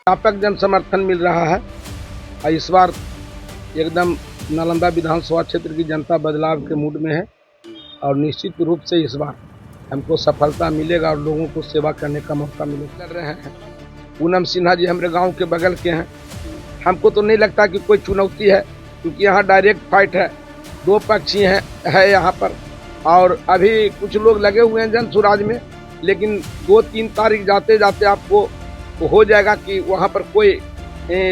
व्यापक जन समर्थन मिल रहा है और इस बार एकदम नालंदा विधानसभा क्षेत्र की जनता बदलाव के मूड में है और निश्चित रूप से इस बार हमको सफलता मिलेगा और लोगों को सेवा करने का मौका मिलेगा। कर रहे हैं पूनम सिन्हा जी हमारे गांव के बगल के हैं। हमको तो नहीं लगता कि कोई चुनौती है, क्योंकि यहाँ डायरेक्ट फाइट है, दो पक्षी है यहाँ पर और अभी कुछ लोग लगे हुए हैं जन सुराज में, लेकिन 2-3 तारीख जाते जाते आपको हो जाएगा कि वहाँ पर कोई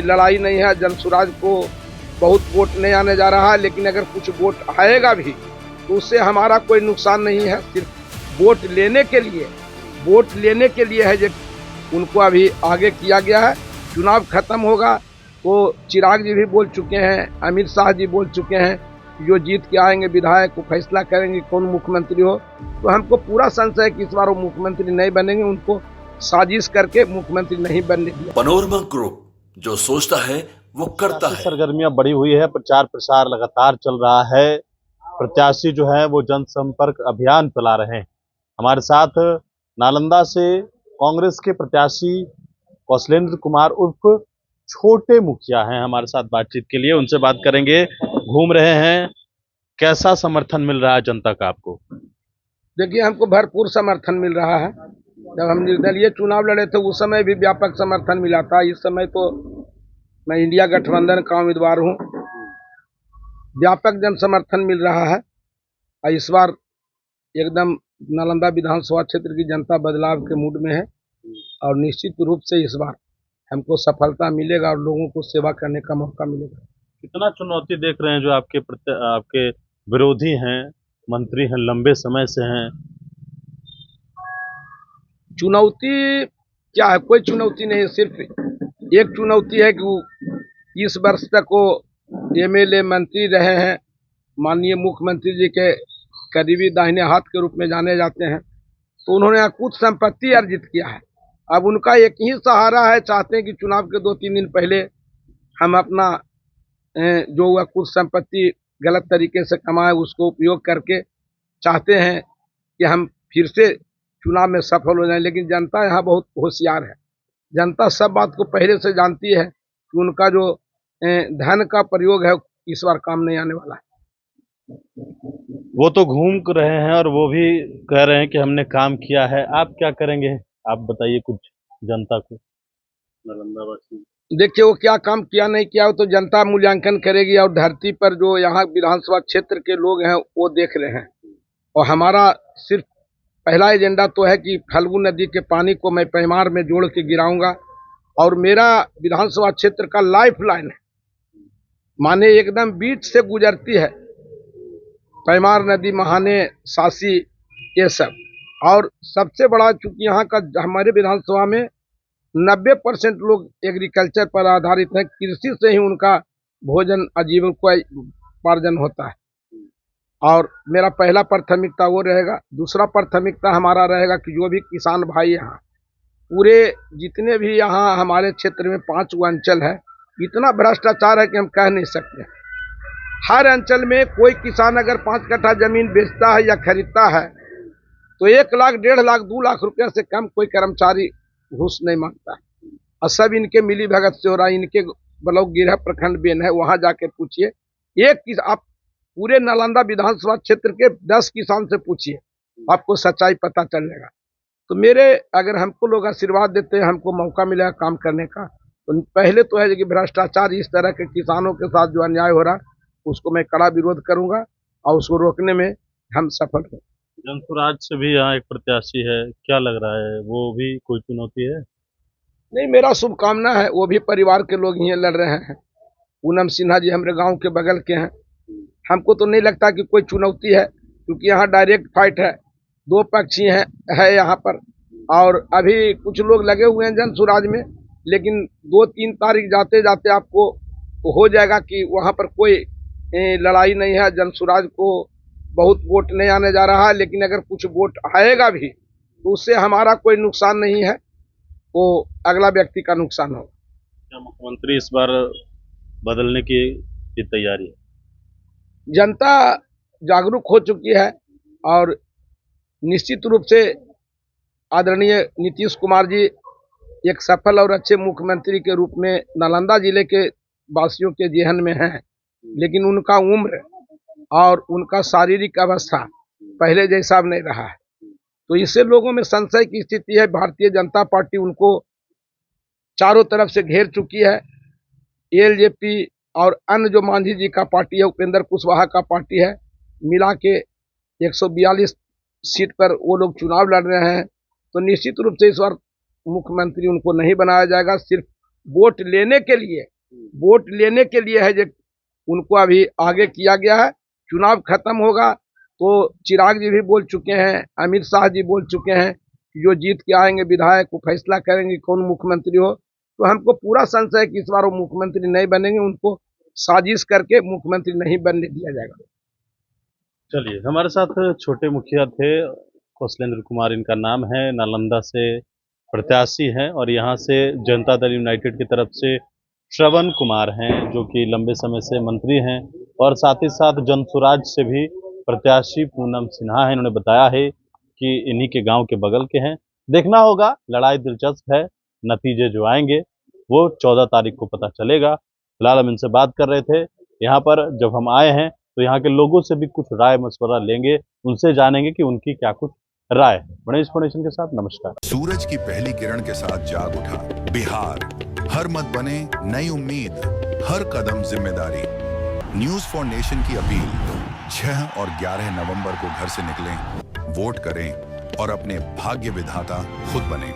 लड़ाई नहीं है। जन सुराज को बहुत वोट नहीं आने जा रहा है, लेकिन अगर कुछ वोट आएगा भी तो उससे हमारा कोई नुकसान नहीं है। सिर्फ वोट लेने के लिए है जो उनको अभी आगे किया गया है। चुनाव खत्म होगा तो चिराग जी भी बोल चुके हैं, अमित शाह जी बोल चुके हैं, जो जीत के आएंगे विधायक को फैसला करेंगे कौन मुख्यमंत्री हो। तो हमको पूरा संशय है कि इस बार वो मुख्यमंत्री नहीं बनेंगे, उनको साजिश करके मुख्यमंत्री नहीं बनने दिया। पनोरमा ग्रुप जो सोचता है वो करता है। सरगर्मियां बढ़ी हुई है, प्रचार प्रसार लगातार चल रहा है। प्रत्याशी जो है वो जनसंपर्क अभियान चला रहे हैं। हमारे साथ नालंदा से कांग्रेस के प्रत्याशी कौशलेंद्र कुमार उर्फ छोटे मुखिया हैं हमारे साथ बातचीत के लिए। उनसे बात करेंगे। घूम रहे हैं, कैसा समर्थन मिल रहा है जनता का आपको? देखिए, हमको भरपूर समर्थन मिल रहा है। जब हम निर्दलीय चुनाव लड़े थे उस समय भी व्यापक समर्थन मिला था। इस समय तो मैं इंडिया गठबंधन का उम्मीदवार हूँ। व्यापक जन समर्थन मिल रहा है और इस बार एकदम नालंदा विधानसभा क्षेत्र की जनता बदलाव के मूड में है और निश्चित रूप से इस बार हमको सफलता मिलेगा और लोगों को सेवा करने का मौका मिलेगा। कितना चुनौती देख रहे हैं जो आपके विरोधी हैं, मंत्री हैं, लंबे समय से हैं? चुनौती क्या है? कोई चुनौती नहीं है। सिर्फ एक चुनौती है कि वो 30 वर्ष तक वो एमएलए मंत्री रहे हैं, माननीय मुख्यमंत्री जी के करीबी दाहिने हाथ के रूप में जाने जाते हैं। तो उन्होंने कुछ संपत्ति अर्जित किया है। अब उनका एक ही सहारा है, चाहते हैं कि चुनाव के 2-3 दिन पहले हम अपना जो वह कुछ संपत्ति गलत तरीके से कमाए उसको उपयोग करके चाहते हैं कि हम फिर से चुनाव में सफल हो जाएं। लेकिन जनता यहाँ बहुत होशियार है। जनता सब बात को पहले से जानती है कि उनका जो धन का प्रयोग है इस बार काम नहीं आने वाला है। वो तो घूम रहे हैं और वो भी कह रहे हैं कि हमने काम किया है। आप क्या करेंगे? आप बताइए कुछ जनता को, नालंदावासी। देखिए, वो क्या काम किया नहीं किया वो तो जनता मूल्यांकन करेगी और धरती पर जो यहाँ विधानसभा क्षेत्र के लोग हैं वो देख रहे हैं। और हमारा सिर्फ पहला एजेंडा तो है कि फल्गु नदी के पानी को मैं पैमार में जोड़ के गिराऊंगा और मेरा विधानसभा क्षेत्र का लाइफ लाइन है, माने एकदम बीच से गुजरती है पैमार नदी, महाने, सासी, ये सब। और सबसे बड़ा चूंकि यहाँ का हमारे विधानसभा में 90% लोग एग्रीकल्चर पर आधारित हैं, कृषि से ही उनका भोजन आजीवन को उपार्जन होता है। और मेरा पहला प्राथमिकता वो रहेगा। दूसरा प्राथमिकता हमारा रहेगा कि जो भी किसान भाई यहाँ पूरे जितने भी यहाँ हमारे क्षेत्र में 5 अंचल है, इतना भ्रष्टाचार है कि हम कह नहीं सकते। हर अंचल में कोई किसान अगर 5 कट्ठा जमीन बेचता है या खरीदता है तो 1 लाख, 1.5 लाख, 2 लाख रुपये से कम कोई कर्मचारी घूस नहीं मांगता है। और सब इनके मिली भगत से हो रहा है। इनके ब्लॉक गिरह प्रखंड बेन है, वहां जाके पूछिए। आप पूरे नालंदा विधानसभा क्षेत्र के 10 किसान से पूछिए, आपको सच्चाई पता चलेगा। तो मेरे अगर हमको लोग आशीर्वाद देते हैं, हमको मौका मिलेगा काम करने का, तो पहले तो है कि भ्रष्टाचार, इस तरह के किसानों के साथ जो अन्याय हो रहा है उसको मैं कड़ा विरोध करूंगा और उसको रोकने में हम सफल हों। जनसुराज से भी यहाँ एक प्रत्याशी है, क्या लग रहा है वो भी कोई चुनौती है? नहीं, मेरा शुभकामना है। वो भी परिवार के लोग ही लड़ रहे हैं। पूनम सिन्हा जी हमारे गांव के बगल के हैं। हमको तो नहीं लगता कि कोई चुनौती है, क्योंकि यहाँ डायरेक्ट फाइट है, दो पक्षी है यहाँ पर और अभी कुछ लोग लगे हुए हैं जन सुराज में, लेकिन 2-3 तारीख जाते जाते आपको हो जाएगा कि वहाँ पर कोई लड़ाई नहीं है। जन सुराज को बहुत वोट नहीं आने जा रहा है, लेकिन अगर कुछ वोट आएगा भी तो उससे हमारा कोई नुकसान नहीं है, वो अगला व्यक्ति का नुकसान होगा। क्या मुख्यमंत्री इस बार बदलने की तैयारी है? जनता जागरूक हो चुकी है और निश्चित रूप से आदरणीय नीतीश कुमार जी एक सफल और अच्छे मुख्यमंत्री के रूप में नालंदा जिले के वासियों के जेहन में है, लेकिन उनका उम्र और उनका शारीरिक अवस्था पहले जैसा अब नहीं रहा है। तो इससे लोगों में संशय की स्थिति है। भारतीय जनता पार्टी उनको चारों तरफ से घेर चुकी है। एलजेपी और अन्य जो मांझी जी का पार्टी है, उपेंद्र कुशवाहा का पार्टी है, मिला के 142 सीट पर वो लोग चुनाव लड़ रहे हैं। तो निश्चित रूप से इस बार मुख्यमंत्री उनको नहीं बनाया जाएगा। सिर्फ वोट लेने के लिए है जो उनको अभी आगे किया गया है। चुनाव खत्म होगा तो चिराग जी भी बोल चुके हैं, अमित शाह जी बोल चुके हैं कि जो जीत के आएंगे विधायक वो फैसला करेंगे कौन मुख्यमंत्री हो। तो हमको पूरा संशय है कि इस बार वो मुख्यमंत्री नहीं बनेंगे, उनको साजिश करके मुख्यमंत्री नहीं बनने दिया जाएगा। चलिए, हमारे साथ छोटे मुखिया थे, कौशलेंद्र कुमार इनका नाम है, नालंदा से प्रत्याशी हैं और यहाँ से जनता दल यूनाइटेड की तरफ से श्रवण कुमार हैं जो कि लंबे समय से मंत्री हैं और साथ ही साथ जनसुराज से भी प्रत्याशी पूनम सिन्हा है। इन्होंने बताया है कि इन्हीं के गांव के बगल के हैं। देखना होगा, लड़ाई दिलचस्प है, नतीजे जो आएंगे वो 14 तारीख को पता चलेगा। फिलहाल हम इनसे बात कर रहे थे। यहाँ पर जब हम आए हैं तो यहाँ के लोगों से भी कुछ राय मशवरा लेंगे, उनसे जानेंगे कि उनकी क्या कुछ राय है। गणेश फाउंडेशन के साथ नमस्कार। सूरज की पहली किरण के साथ जाग उठा बिहार, हर मत बने नई उम्मीद, हर कदम जिम्मेदारी। न्यूज फॉर नेशन की अपील, 6 और 11 नवंबर को घर से निकलें, वोट करें और अपने भाग्य विधाता खुद बने।